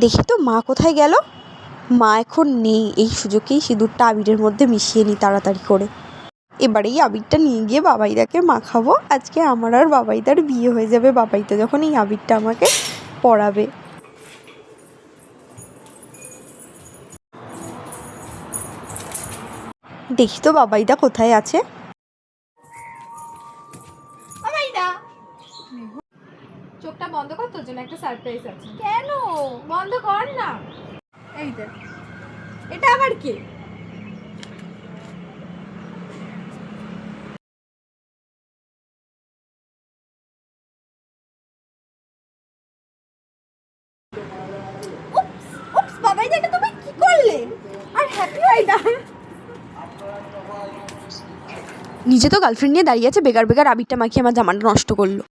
দেখি তো মা কোথায় গেল। মা এখন নেই, এই সুযোগেই সিঁদুরটা আবিরের মধ্যে মিশিয়ে নিই তাড়াতাড়ি করে। এবারে এই আবিরটা নিয়ে গিয়ে বাবাইদাকে মাখাবো। আজকে আমার আর বাবাইদার বিয়ে হয়ে যাবে, বাবাইদা যখন এই আবিরটা আমাকে পরাবে। দেখি তো বাবাইদা কোথায় আছে। বাবাইদা, চোখটা বন্ধ কর, তোর জন্য একটা সারপ্রাইজ আছে। কেন? বন্ধ কর না। এই দেখ, এটা আবার কি? উপস বাবাইদা, এটা তুমি কি করলে? আর হ্যাপি বাবাইদা। নিজে তো গার্লফ্রেন্ড নিয়ে দাঁড়িয়ে আছে, বেকার বেকার আবিরটা মাখিয়ে আমার জামাটা নষ্ট করলো।